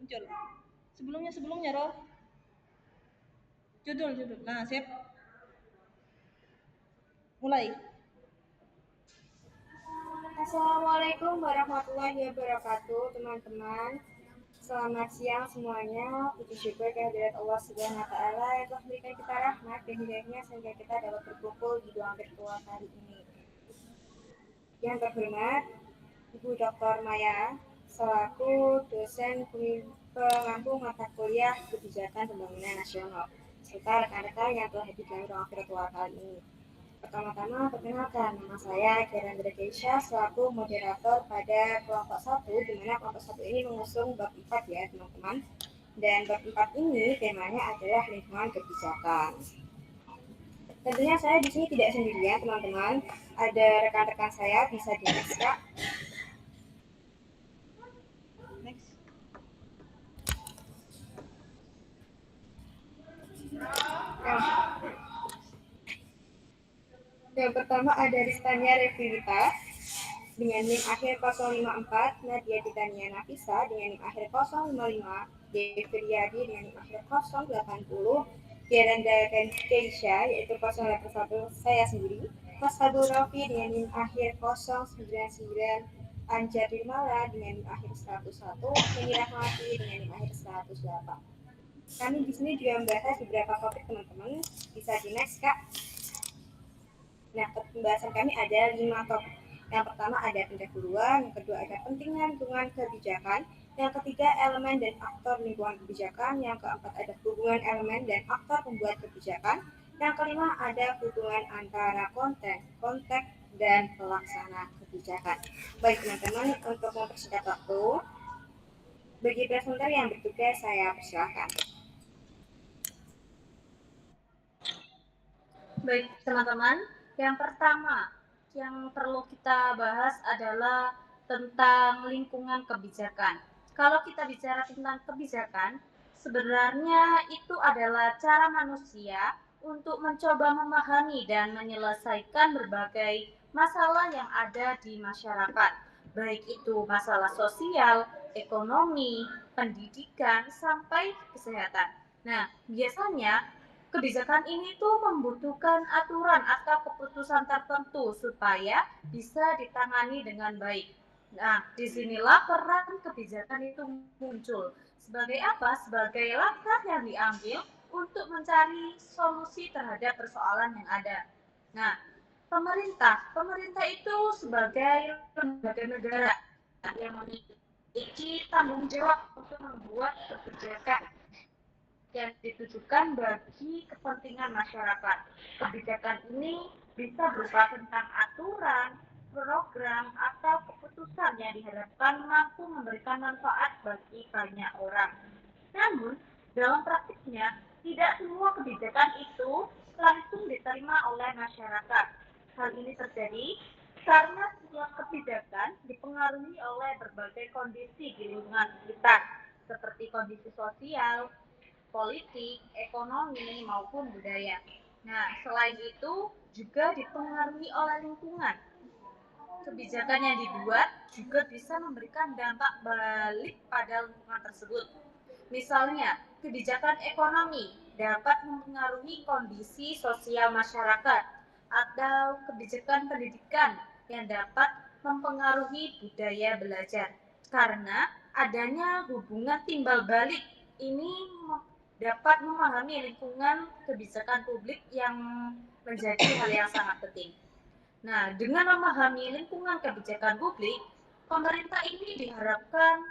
muncul. Sebelumnya Roh. Judul. Nah, sip. Mulai. Assalamualaikum warahmatullahi wabarakatuh, teman-teman. Selamat siang semuanya. Puji syukur kehadirat Allah Subhanahu wa taala yang telah memberikan kita rahmat dan hidayahnya sehingga kita dapat berkumpul di ruang virtual kali ini. Yang terhormat Ibu Dr. Maya selaku dosen pengampu mata kuliah Kebijakan Pembangunan Nasional serta rekan-rekan yang telah hadir dalam ruang virtual kali ini. Pertama-tama, perkenalkan, nama saya Gerandra Keisha selaku moderator pada kelompok 1, di mana kelompok 1 ini mengusung bab 4 ya teman-teman. Dan bab 4 ini temanya adalah lingkungan kebijakan. Tentunya saya di sini tidak sendirian teman-teman, ada rekan-rekan saya, bisa di-next Kak. Next. Yang pertama ada Ristania Revita dengan NIM akhir 054, Nadia Titania Nafisa dengan NIM akhir 055, Devriadi dengan NIM akhir 080, Geranda Keisha yaitu 081 saya sendiri, Mas Habul Rafi dengan NIM akhir 099, Anja Dirmala dengan NIM akhir 101, Heni Rahmati dengan NIM akhir 108. Kami di sini juga membahas beberapa topik teman-teman, bisa di next Kak. Nah, pembahasan kami ada 5 topik. Yang pertama ada pendahuluan, yang kedua ada pentingnya lingkungan kebijakan, yang ketiga elemen dan aktor lingkungan kebijakan, yang keempat ada hubungan elemen dan aktor pembuat kebijakan, yang kelima ada hubungan antara konten, konteks, dan pelaksana kebijakan. Baik teman-teman, untuk mempersingkat waktu, bagi presenter yang bertugas saya persilahkan. Baik teman-teman, yang pertama yang perlu kita bahas adalah tentang lingkungan kebijakan. Kalau kita bicara tentang kebijakan, sebenarnya itu adalah cara manusia untuk mencoba memahami dan menyelesaikan berbagai masalah yang ada di masyarakat, baik itu masalah sosial, ekonomi, pendidikan, sampai kesehatan. Nah, biasanya kebijakan ini tuh membutuhkan aturan atau keputusan tertentu supaya bisa ditangani dengan baik. Nah, disinilah peran kebijakan itu muncul. Sebagai apa? Sebagai langkah yang diambil untuk mencari solusi terhadap persoalan yang ada. Nah, pemerintah itu sebagai lembaga negara yang memiliki tanggung jawab untuk membuat kebijakan yang ditujukan bagi kepentingan masyarakat. Kebijakan ini bisa berupa tentang aturan, program, atau keputusan yang diharapkan mampu memberikan manfaat bagi banyak orang. Namun, dalam praktiknya, tidak semua kebijakan itu langsung diterima oleh masyarakat. Hal ini terjadi karena sebuah kebijakan dipengaruhi oleh berbagai kondisi di lingkungan sekitar, seperti kondisi sosial, politik, ekonomi, maupun budaya. Nah, selain itu juga dipengaruhi oleh lingkungan. Kebijakan yang dibuat juga bisa memberikan dampak balik pada lingkungan tersebut. Misalnya, kebijakan ekonomi dapat mempengaruhi kondisi sosial masyarakat, atau kebijakan pendidikan yang dapat mempengaruhi budaya belajar. Karena adanya hubungan timbal balik ini dapat memahami lingkungan kebijakan publik yang menjadi hal yang sangat penting. Nah, dengan memahami lingkungan kebijakan publik, pemerintah ini diharapkan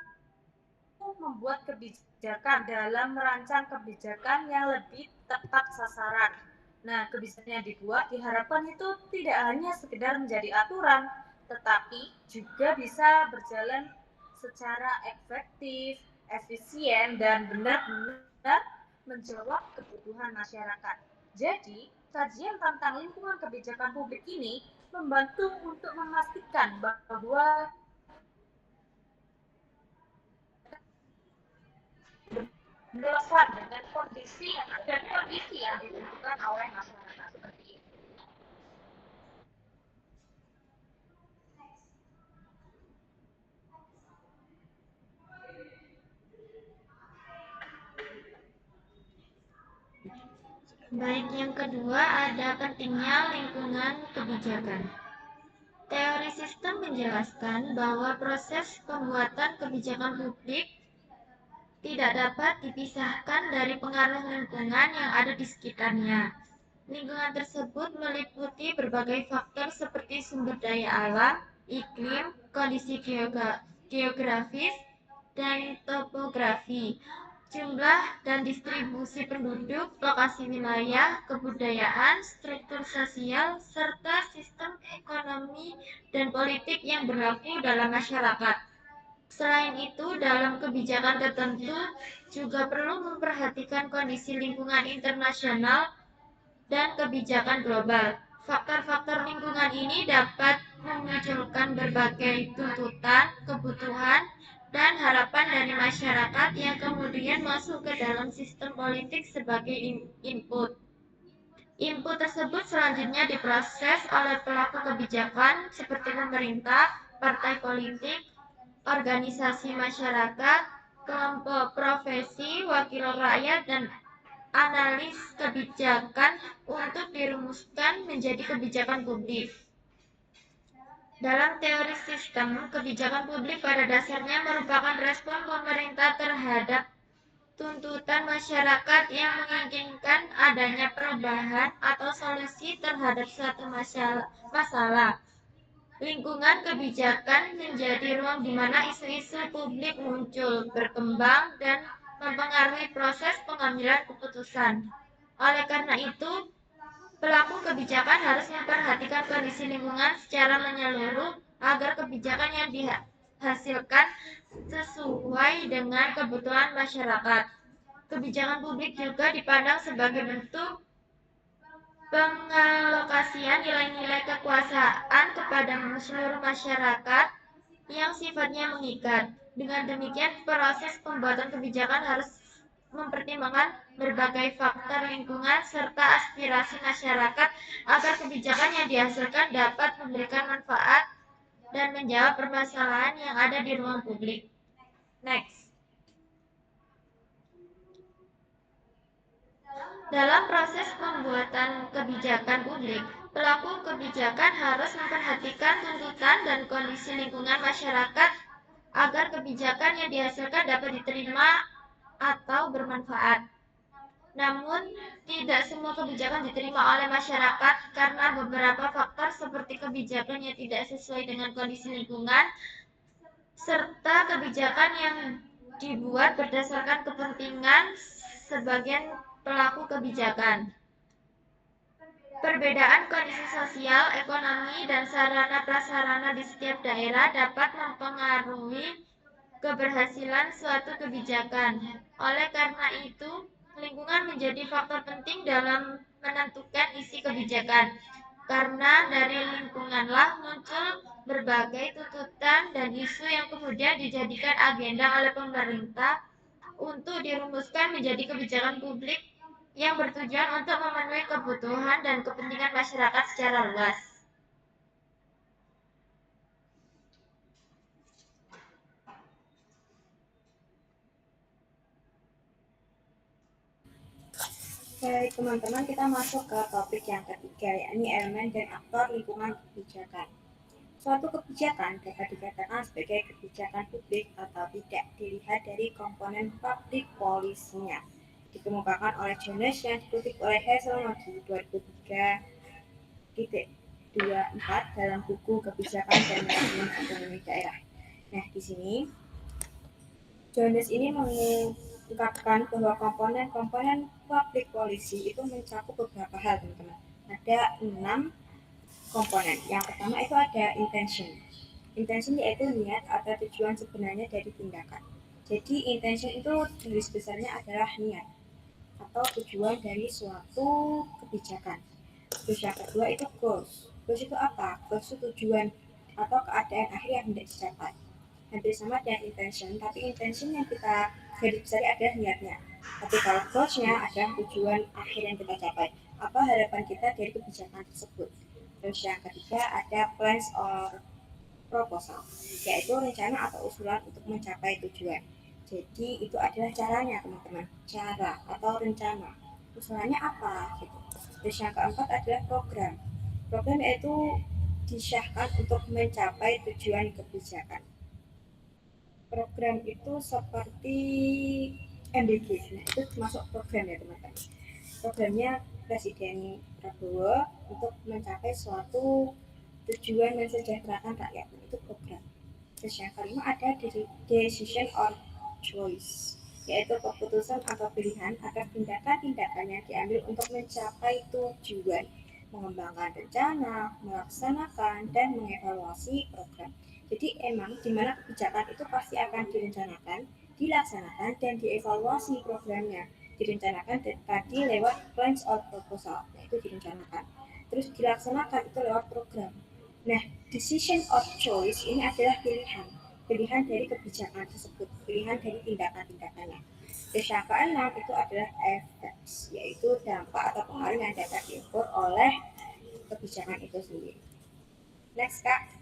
membuat kebijakan dalam merancang kebijakan yang lebih tepat sasaran. Nah, kebijakan yang dibuat diharapkan itu tidak hanya sekedar menjadi aturan, tetapi juga bisa berjalan secara efektif, efisien, dan benar-benar menjawab kebutuhan masyarakat. Jadi, kajian tentang lingkungan kebijakan publik ini membantu untuk memastikan bahwa relevan dengan kondisi dan kondisi yang dibutuhkan oleh masyarakat seperti itu. Baik, yang kedua ada pentingnya lingkungan kebijakan. Teori sistem menjelaskan bahwa proses pembuatan kebijakan publik tidak dapat dipisahkan dari pengaruh lingkungan yang ada di sekitarnya. Lingkungan tersebut meliputi berbagai faktor seperti sumber daya alam, iklim, kondisi geografis, dan topografi, jumlah dan distribusi penduduk, lokasi wilayah, kebudayaan, struktur sosial, serta sistem ekonomi dan politik yang berlaku dalam masyarakat. Selain itu, dalam kebijakan tertentu juga perlu memperhatikan kondisi lingkungan internasional dan kebijakan global. Faktor-faktor lingkungan ini dapat memunculkan berbagai tuntutan, kebutuhan, dan harapan dari masyarakat yang kemudian masuk ke dalam sistem politik sebagai input. Input tersebut selanjutnya diproses oleh pelaku kebijakan seperti pemerintah, partai politik, organisasi masyarakat, kelompok profesi, wakil rakyat, dan analis kebijakan untuk dirumuskan menjadi kebijakan publik. Dalam teori sistem, kebijakan publik pada dasarnya merupakan respon pemerintah terhadap tuntutan masyarakat yang menginginkan adanya perubahan atau solusi terhadap suatu masalah. Lingkungan kebijakan menjadi ruang di mana isu-isu publik muncul, berkembang, dan mempengaruhi proses pengambilan keputusan. Oleh karena itu, pelaku kebijakan harus memperhatikan kondisi lingkungan secara menyeluruh agar kebijakan yang dihasilkan sesuai dengan kebutuhan masyarakat. Kebijakan publik juga dipandang sebagai bentuk pengalokasian nilai-nilai kekuasaan kepada seluruh masyarakat yang sifatnya mengikat. Dengan demikian, proses pembuatan kebijakan harus mempertimbangkan berbagai faktor lingkungan serta aspirasi masyarakat agar kebijakan yang dihasilkan dapat memberikan manfaat dan menjawab permasalahan yang ada di ruang publik. Next. Dalam proses pembuatan kebijakan publik, pelaku kebijakan harus memperhatikan tuntutan dan kondisi lingkungan masyarakat agar kebijakan yang dihasilkan dapat diterima atau bermanfaat. Namun, tidak semua kebijakan diterima oleh masyarakat karena beberapa faktor seperti kebijakan yang tidak sesuai dengan kondisi lingkungan, serta kebijakan yang dibuat berdasarkan kepentingan sebagian pelaku kebijakan. Perbedaan kondisi sosial, ekonomi, dan sarana-prasarana di setiap daerah dapat mempengaruhi keberhasilan suatu kebijakan. Oleh karena itu, lingkungan menjadi faktor penting dalam menentukan isi kebijakan. Karena dari lingkunganlah muncul berbagai tuntutan dan isu yang kemudian dijadikan agenda oleh pemerintah untuk dirumuskan menjadi kebijakan publik yang bertujuan untuk memenuhi kebutuhan dan kepentingan masyarakat secara luas. Baik teman-teman, kita masuk ke topik yang ketiga, yakni elemen dan aktor lingkungan kebijakan. Suatu kebijakan dapat dikatakan sebagai kebijakan publik atau tidak dilihat dari komponen public policy-nya. Dikemukakan oleh Jones yang dikutip oleh Heselnogi 2003-24 dalam buku Kebijakan dan Manajemen Otonomi Daerah. Nah, di sini Jones ini mengungkapkan bahwa komponen-komponen public policy itu mencakup beberapa hal, teman-teman. Ada 6 komponen. Yang pertama itu ada intention. Intention yaitu niat atau tujuan sebenarnya dari tindakan. Jadi intention itu garis besarnya adalah niat atau tujuan dari suatu kebijakan. Terus yang kedua itu goals. Goals itu apa? Goals itu tujuan atau keadaan akhir yang hendak dicapai. Hampir sama dengan intention, tapi intention yang kita garis besar adalah niatnya. Tapi kalau goalsnya adalah tujuan akhir yang kita capai. Apa harapan kita dari kebijakan tersebut? Terus yang ketiga ada plans or proposal, yaitu rencana atau usulan untuk mencapai tujuan. Jadi itu adalah caranya, teman-teman, cara atau rencana. usulannya apa gitu. Terus yang keempat adalah program. Program yaitu disahkan untuk mencapai tujuan kebijakan. Program itu seperti MDG, nah itu termasuk program ya teman-teman. Programnya Presiden Prabowo untuk mencapai suatu tujuan mensejahterakan rakyat, nah itu program. Terus yang kelima ada decision or choice, yaitu keputusan atau pilihan atas tindakan-tindakan yang diambil untuk mencapai tujuan, mengembangkan rencana, melaksanakan, dan mengevaluasi program. Jadi emang di mana kebijakan itu pasti akan direncanakan, dilaksanakan, dan dievaluasi programnya. Direncanakan tadi lewat plans or proposal, nah itu direncanakan. Terus dilaksanakan itu lewat program. Nah, decision or choice ini adalah pilihan dari kebijakan tersebut, pilihan dari tindakan-tindakannya. Terus yang keenam itu adalah effects, yaitu dampak atau pengaruh yang dapat diukur oleh kebijakan itu sendiri. Next, Kak.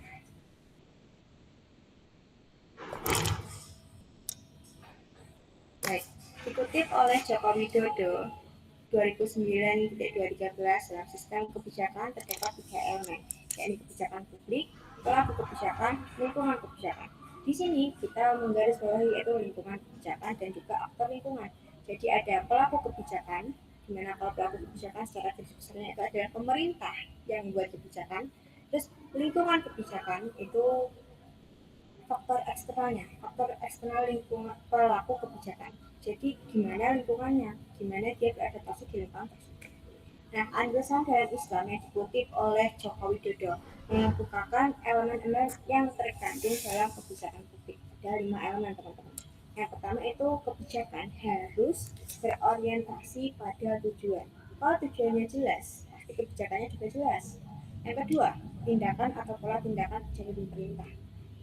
Baik, dikutip oleh Joko Widodo 2009-2013 dalam sistem kebijakan terdapat 3 elemen, yakni kebijakan publik, pelaku kebijakan, lingkungan kebijakan. Di sini kita menggarisbawahi yaitu lingkungan kebijakan dan juga aktor lingkungan. Jadi ada pelaku kebijakan, di mana kalau pelaku kebijakan secara garis besarnya itu adalah pemerintah yang membuat kebijakan. Terus lingkungan kebijakan itu faktor eksternal lingkungan pelaku kebijakan. Jadi gimana lingkungannya, gimana dia beradaptasi di lingkungan tersebut. Nah, alasan dalam Islam yang dikutip oleh Joko Widodo mengemukakan elemen-elemen yang terkandung dalam kebijakan publik. Ada 5 elemen teman-teman. Yang pertama itu kebijakan harus berorientasi pada tujuan. Kalau tujuannya jelas, pasti kebijakannya juga jelas. Yang kedua, tindakan atau pola tindakan pejabat pemerintah.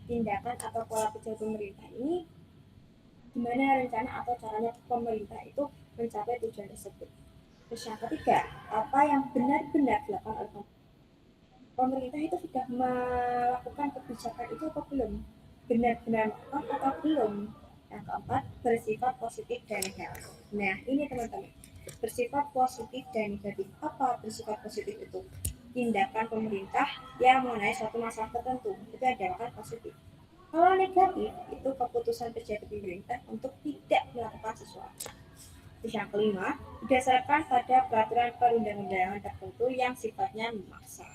Tindakan atau pola pejabat pemerintah ini gimana rencana atau caranya pemerintah itu mencapai tujuan tersebut. Terus yang ketiga, apa yang benar-benar dilakukan oleh pemerintah itu sudah melakukan kebijakan itu atau belum, benar-benar melakukan atau belum. Yang keempat, bersifat positif dan negatif. Nah ini teman-teman, bersifat positif dan negatif. Apa bersifat positif itu? Tindakan pemerintah yang mengenai suatu masalah tertentu itu adalah positif. Kalau negatif itu keputusan pejabat pemerintah untuk tidak melakukan sesuatu. Terus yang kelima, berdasarkan pada peraturan perundang-undangan tertentu yang sifatnya memaksa.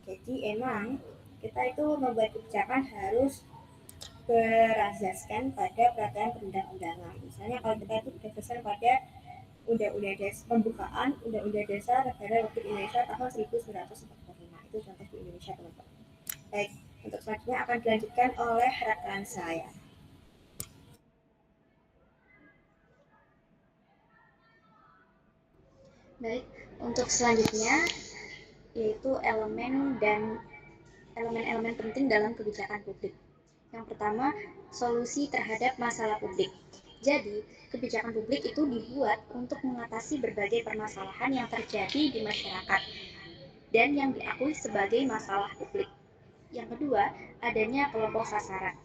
Jadi emang kita itu membuat kebijakan harus berasaskan pada peraturan perundang-undangan. Misalnya kalau kita itu berdasarkan pada Undang-Undang Dasar Pembukaan Undang-Undang Dasar Negara Republik Indonesia tahun 1945. Itu contoh di Indonesia teman-teman. Baik, untuk selanjutnya akan dilanjutkan oleh rekan saya. Baik, untuk selanjutnya yaitu elemen-elemen penting dalam kebijakan publik. Yang pertama, solusi terhadap masalah publik. Jadi, kebijakan publik itu dibuat untuk mengatasi berbagai permasalahan yang terjadi di masyarakat dan yang diakui sebagai masalah publik. Yang kedua, adanya kelompok sasaran.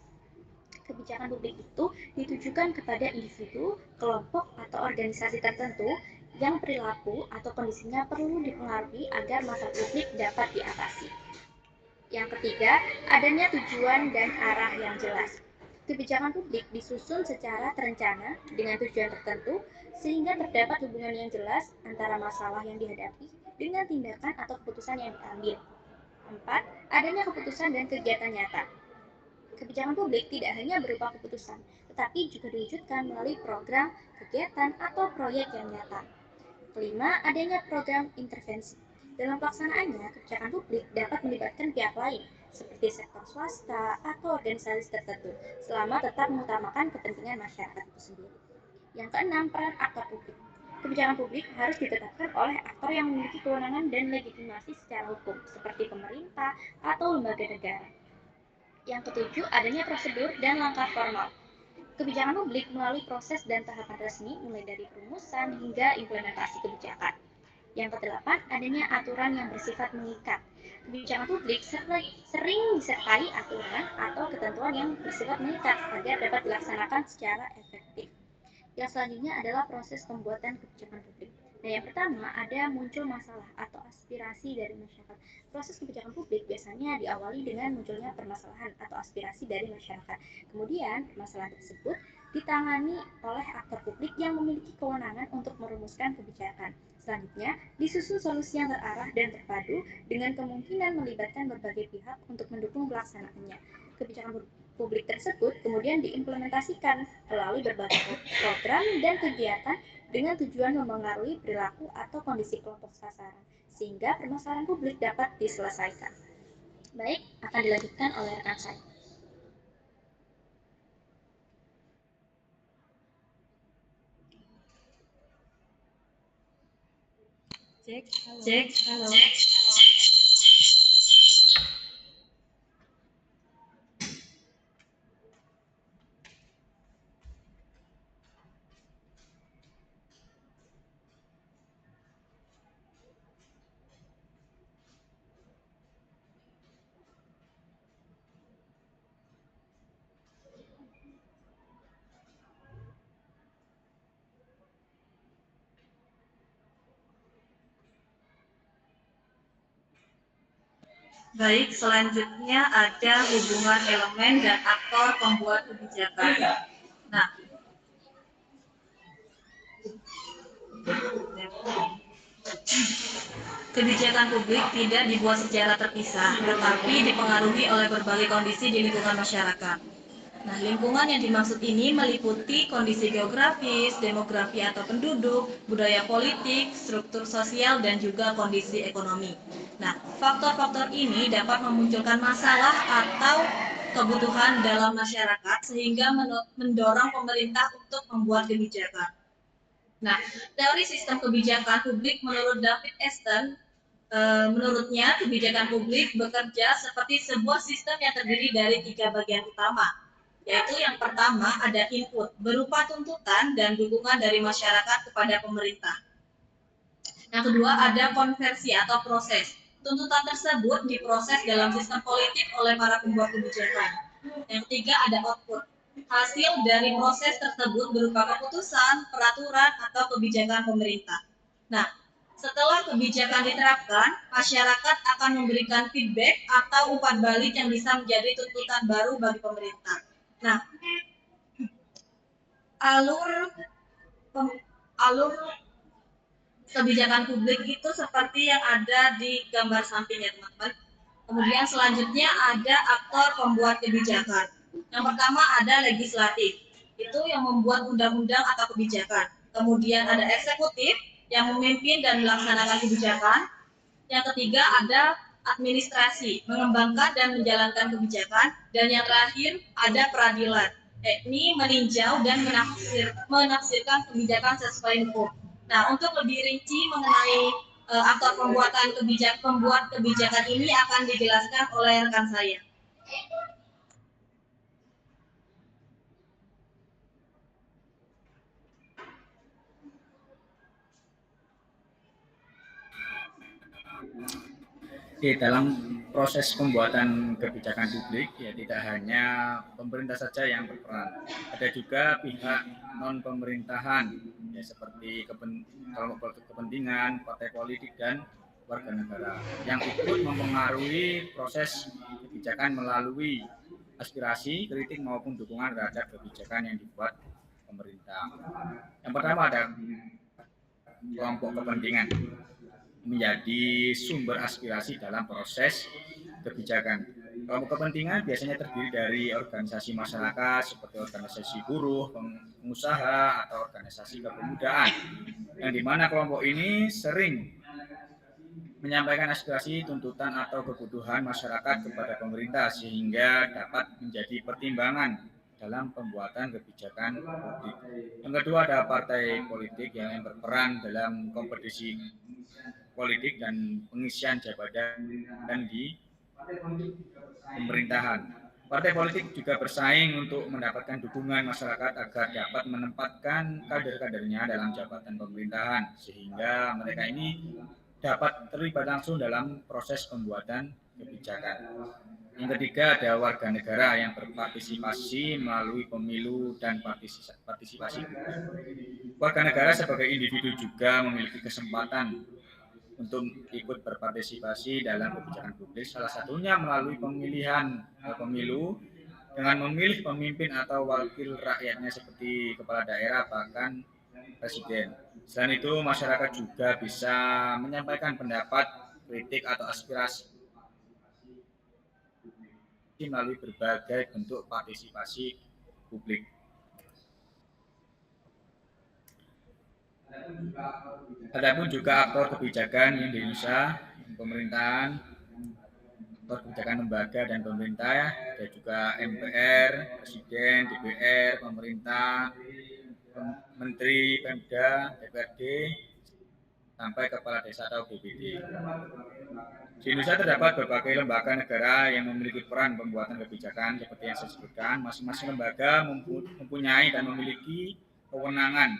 Kebijakan publik itu ditujukan kepada individu, kelompok, atau organisasi tertentu yang perilaku atau kondisinya perlu dipengaruhi agar masalah publik dapat diatasi. Yang ketiga, adanya tujuan dan arah yang jelas. Kebijakan publik disusun secara terencana dengan tujuan tertentu sehingga terdapat hubungan yang jelas antara masalah yang dihadapi dengan tindakan atau keputusan yang diambil. 4. Adanya keputusan dan kegiatan nyata. Kebijakan publik tidak hanya berupa keputusan, tetapi juga diwujudkan melalui program, kegiatan, atau proyek yang nyata. Kelima, adanya program intervensi. Dalam pelaksanaannya, kebijakan publik dapat melibatkan pihak lain, seperti sektor swasta atau organisasi tertentu, selama tetap mengutamakan kepentingan masyarakat itu sendiri. Yang keenam, peran aktor publik. Kebijakan publik harus ditetapkan oleh aktor yang memiliki kewenangan dan legitimasi secara hukum, seperti pemerintah atau lembaga negara. Yang ketujuh, adanya prosedur dan langkah formal. Kebijakan publik melalui proses dan tahapan resmi, mulai dari perumusan hingga implementasi kebijakan. Yang kedelapan, adanya aturan yang bersifat mengikat. Kebijakan publik sering disertai aturan atau ketentuan yang bersifat mengikat agar dapat dilaksanakan secara efektif. Yang selanjutnya adalah proses pembuatan kebijakan publik. Nah, yang pertama ada muncul masalah atau aspirasi dari masyarakat. Proses kebijakan publik biasanya diawali dengan munculnya permasalahan atau aspirasi dari masyarakat. Kemudian, permasalahan tersebut ditangani oleh aktor publik yang memiliki kewenangan untuk merumuskan kebijakan. Selanjutnya, disusun solusi yang terarah dan terpadu dengan kemungkinan melibatkan berbagai pihak untuk mendukung pelaksanaannya. Kebijakan publik tersebut kemudian diimplementasikan melalui berbagai program dan kegiatan dengan tujuan memengaruhi perilaku atau kondisi kelompok sasaran, sehingga permasalahan publik dapat diselesaikan. Baik, akan dilanjutkan oleh rekan saya. Cek, halo. Cek, halo. Baik, selanjutnya ada hubungan elemen dan aktor pembuat kebijakan. Nah, kebijakan publik tidak dibuat secara terpisah, tetapi dipengaruhi oleh berbagai kondisi di lingkungan masyarakat. Nah, lingkungan yang dimaksud ini meliputi kondisi geografis, demografi atau penduduk, budaya politik, struktur sosial, dan juga kondisi ekonomi. Nah, faktor-faktor ini dapat memunculkan masalah atau kebutuhan dalam masyarakat sehingga mendorong pemerintah untuk membuat kebijakan. Nah, teori sistem kebijakan publik menurut David Easton, menurutnya kebijakan publik bekerja seperti sebuah sistem yang terdiri dari 3 bagian utama, yaitu yang pertama ada input berupa tuntutan dan dukungan dari masyarakat kepada pemerintah. Yang kedua ada konversi atau proses. Tuntutan tersebut diproses dalam sistem politik oleh para pembuat kebijakan. Yang ketiga ada output. Hasil dari proses tersebut berupa keputusan, peraturan, atau kebijakan pemerintah. Nah, setelah kebijakan diterapkan, masyarakat akan memberikan feedback atau umpan balik yang bisa menjadi tuntutan baru bagi pemerintah. Nah, alur kebijakan publik itu seperti yang ada di gambar samping ya teman-teman. Kemudian selanjutnya ada aktor pembuat kebijakan. Yang pertama ada legislatif, itu yang membuat undang-undang atau kebijakan. Kemudian ada eksekutif yang memimpin dan melaksanakan kebijakan. Yang ketiga ada administrasi, mengembangkan dan menjalankan kebijakan. Dan yang terakhir ada peradilan, yakni meninjau dan menafsirkan kebijakan sesuai hukum. Nah, untuk lebih rinci mengenai aktor pembuat kebijakan ini akan dijelaskan oleh rekan saya. Dalam proses pembuatan kebijakan publik ya tidak hanya pemerintah saja yang berperan, ada juga pihak non pemerintahan ya seperti kelompok kepentingan, partai politik dan warga negara yang ikut mempengaruhi proses kebijakan melalui aspirasi, kritik maupun dukungan terhadap kebijakan yang dibuat pemerintah. Yang pertama ada kelompok kepentingan menjadi sumber aspirasi dalam proses kebijakan. Kelompok kepentingan biasanya terdiri dari organisasi masyarakat seperti organisasi buruh, pengusaha, atau organisasi kepemudaan, yang dimana kelompok ini sering menyampaikan aspirasi, tuntutan, atau kebutuhan masyarakat kepada pemerintah sehingga dapat menjadi pertimbangan dalam pembuatan kebijakan publik. Yang kedua ada partai politik yang berperan dalam kompetisi politik dan pengisian jabatan di pemerintahan. Partai politik juga bersaing untuk mendapatkan dukungan masyarakat agar dapat menempatkan kader-kadernya dalam jabatan pemerintahan, sehingga mereka ini dapat terlibat langsung dalam proses pembuatan kebijakan. Yang ketiga ada warga negara yang berpartisipasi melalui pemilu dan partisipasi publik. Warga negara sebagai individu juga memiliki kesempatan untuk ikut berpartisipasi dalam kebijakan publik, salah satunya melalui pemilihan pemilu dengan memilih pemimpin atau wakil rakyatnya seperti kepala daerah bahkan presiden. Selain itu, masyarakat juga bisa menyampaikan pendapat, kritik atau aspirasi melalui berbagai bentuk partisipasi publik. Adapun juga aktor kebijakan di Indonesia, pemerintahan, aktor kebijakan lembaga dan pemerintah, ada juga MPR, Presiden, DPR, pemerintah, Menteri, Pemda, DPRD, sampai kepala desa atau BPD. Di Indonesia terdapat berbagai lembaga negara yang memiliki peran pembuatan kebijakan seperti yang saya sebutkan. Masing-masing lembaga mempunyai dan memiliki kewenangan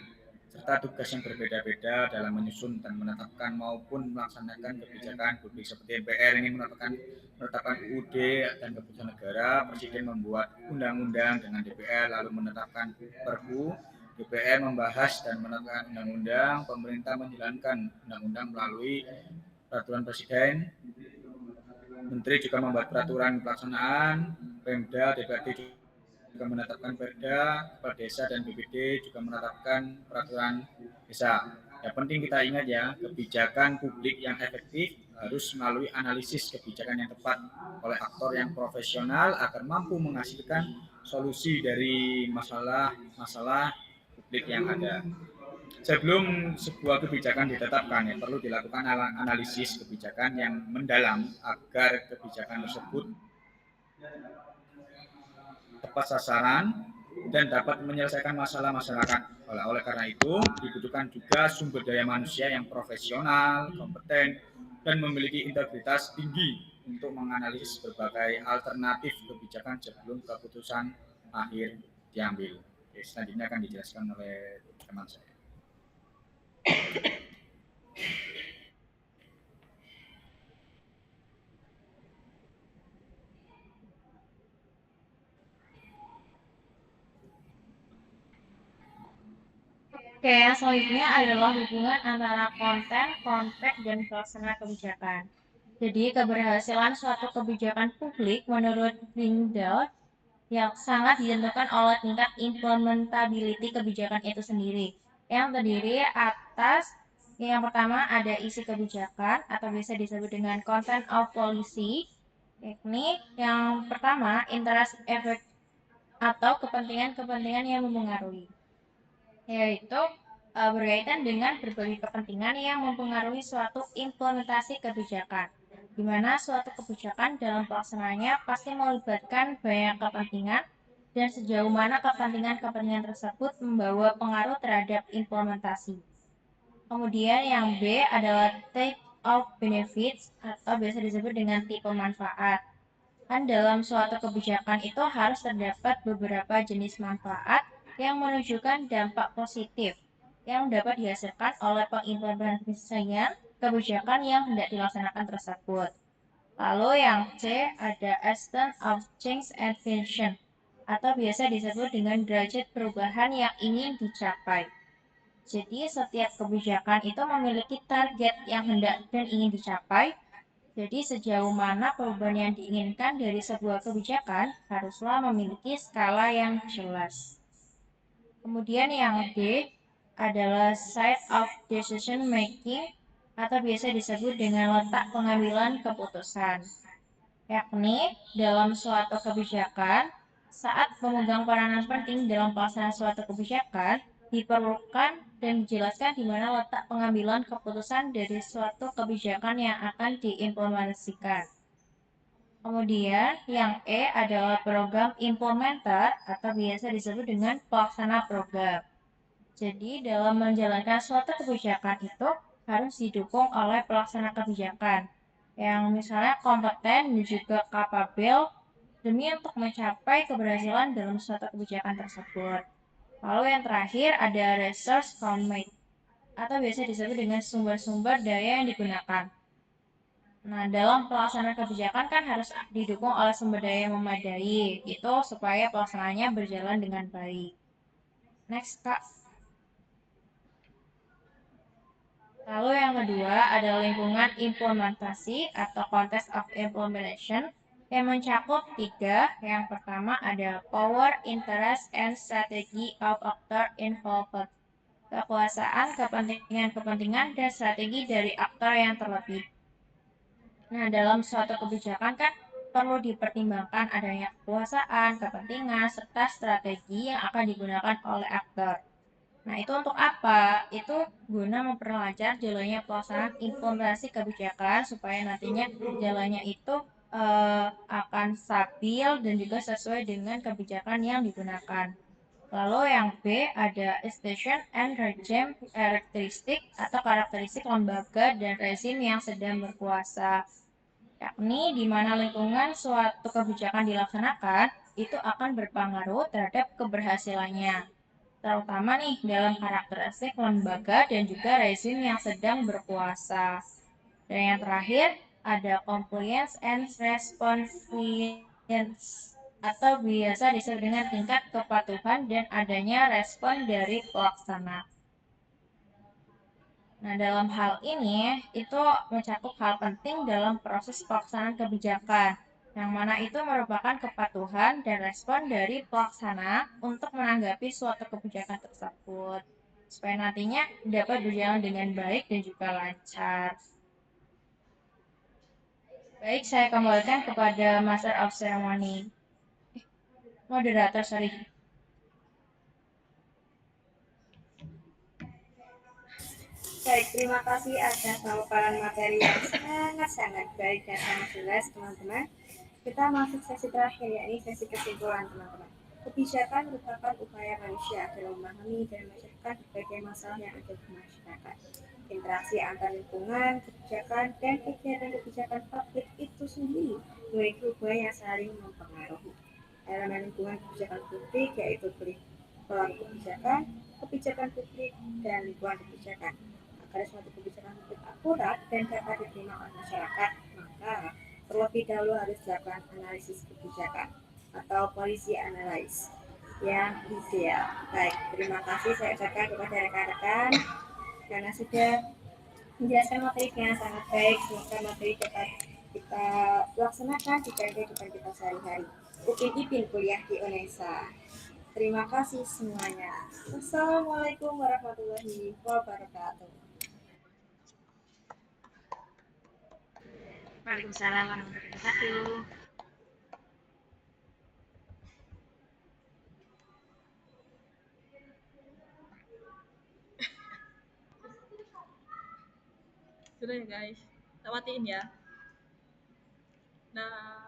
serta tugas yang berbeda-beda dalam menyusun dan menetapkan maupun melaksanakan kebijakan publik. Seperti MPR ini menetapkan UUD dan keputusan negara, Presiden membuat undang-undang dengan DPR lalu menetapkan Perpu, DPR membahas dan menetapkan undang-undang, pemerintah menjalankan undang-undang melalui peraturan Presiden, Menteri juga membuat peraturan pelaksanaan, Pemda, DPRD juga menetapkan Perda, kepala desa dan BPD juga menetapkan peraturan desa. Yang penting kita ingat ya, kebijakan publik yang efektif harus melalui analisis kebijakan yang tepat oleh aktor yang profesional agar mampu menghasilkan solusi dari masalah publik yang ada. Sebelum sebuah kebijakan ditetapkan, ya, perlu dilakukan analisis kebijakan yang mendalam agar kebijakan tersebut tepat sasaran dan dapat menyelesaikan masalah masyarakat. Oleh karena itu, dibutuhkan juga sumber daya manusia yang profesional, kompeten, dan memiliki integritas tinggi untuk menganalisis berbagai alternatif kebijakan sebelum keputusan akhir diambil. Oke, selanjutnya akan dijelaskan oleh teman saya. Oke, yang selanjutnya adalah hubungan antara konten, konteks, dan pelaksana kebijakan. Jadi, keberhasilan suatu kebijakan publik menurut Ringdal yang sangat ditentukan oleh tingkat implementability kebijakan itu sendiri. Yang terdiri atas yang pertama ada isi kebijakan atau biasa disebut dengan content of policy. Yakni yang pertama interest effect atau kepentingan-kepentingan yang mempengaruhi, yaitu berkaitan dengan berbagai kepentingan yang mempengaruhi suatu implementasi kebijakan, di mana suatu kebijakan dalam pelaksanaannya pasti melibatkan banyak kepentingan dan sejauh mana kepentingan-kepentingan tersebut membawa pengaruh terhadap implementasi. Kemudian yang B adalah type of benefits atau biasa disebut dengan tipe manfaat. Kan dalam suatu kebijakan itu harus terdapat beberapa jenis manfaat yang menunjukkan dampak positif yang dapat dihasilkan oleh pengimplementasian kebijakan yang hendak dilaksanakan tersebut. Lalu yang C ada extent of change and vision atau biasa disebut dengan derajat perubahan yang ingin dicapai. Jadi setiap kebijakan itu memiliki target yang hendak dan ingin dicapai. Jadi sejauh mana perubahan yang diinginkan dari sebuah kebijakan haruslah memiliki skala yang jelas. Kemudian yang D adalah site of decision making atau biasa disebut dengan letak pengambilan keputusan. Yakni dalam suatu kebijakan, saat memegang peranan penting dalam pelaksanaan suatu kebijakan, diperlukan dan dijelaskan di mana letak pengambilan keputusan dari suatu kebijakan yang akan diimplementasikan. Kemudian yang E adalah program implementer atau biasa disebut dengan pelaksana program. Jadi dalam menjalankan suatu kebijakan itu harus didukung oleh pelaksana kebijakan yang misalnya kompeten dan juga kapabel demi untuk mencapai keberhasilan dalam suatu kebijakan tersebut. Lalu yang terakhir ada resource commit atau biasa disebut dengan sumber-sumber daya yang digunakan. Nah, dalam pelaksanaan kebijakan kan harus didukung oleh sumber daya yang memadai, gitu supaya pelaksanaannya berjalan dengan baik. Next, Kak. Lalu yang kedua ada lingkungan implementasi atau context of implementation yang mencakup tiga. Yang pertama ada power, interest, and strategy of actor involved. Kekuasaan, kepentingan-kepentingan, dan strategi dari aktor yang terlebih. Nah, dalam suatu kebijakan kan perlu dipertimbangkan adanya kekuasaan, kepentingan, serta strategi yang akan digunakan oleh aktor. Nah, itu untuk apa? Itu guna memperlancar jalannya pelaksanaan implementasi kebijakan supaya nantinya jalannya itu akan stabil dan juga sesuai dengan kebijakan yang digunakan. Lalu yang B ada station and regime karakteristik atau karakteristik lembaga dan rezim yang sedang berkuasa, yakni di mana lingkungan suatu kebijakan dilaksanakan itu akan berpengaruh terhadap keberhasilannya, terutama nih dalam karakteristik lembaga dan juga rezim yang sedang berkuasa. Dan yang terakhir ada compliance and responsiveness atau biasa disebut dengan tingkat kepatuhan dan adanya respon dari pelaksana. Nah, dalam hal ini itu mencakup hal penting dalam proses pelaksanaan kebijakan, yang mana itu merupakan kepatuhan dan respon dari pelaksana untuk menanggapi suatu kebijakan tersebut, supaya nantinya dapat berjalan dengan baik dan juga lancar. Baik, saya kembalikan kepada Master of Ceremony. Moderator, sorry. Baik, terima kasih atas pemaparan materi yang sangat-sangat baik dan sangat jelas, teman-teman. Kita masuk sesi terakhir, yakni sesi kesimpulan, teman-teman. Kebijakan merupakan upaya manusia agar memahami dan menceritakan berbagai masalah yang ada di masyarakat. Interaksi antar lingkungan, kebijakan, dan kegiatan kebijakan publik itu sendiri memiliki hubungan yang saling mempengaruhi. Elemen lingkungan kebijakan publik yaitu pelaku kebijakan, kebijakan publik, dan lingkungan kebijakan. Agar suatu kebijakan publik akurat dan dapat diterima oleh masyarakat, maka terlebih dahulu harus dilakukan analisis kebijakan atau policy analysis yang ideal. Baik, terima kasih saya ucapkan kepada rekan-rekan karena sudah menjelaskan materi dengan sangat baik. Semoga materi dapat kita laksanakan di kehidupan kita sehari-hari. Upin Ipin kuliah di UNESA. Terima kasih semuanya. Wassalamualaikum warahmatullahi wabarakatuh. Waalaikumsalam warahmatullahi wabarakatuh. Sudah ya guys, kita matiin ya. Nah.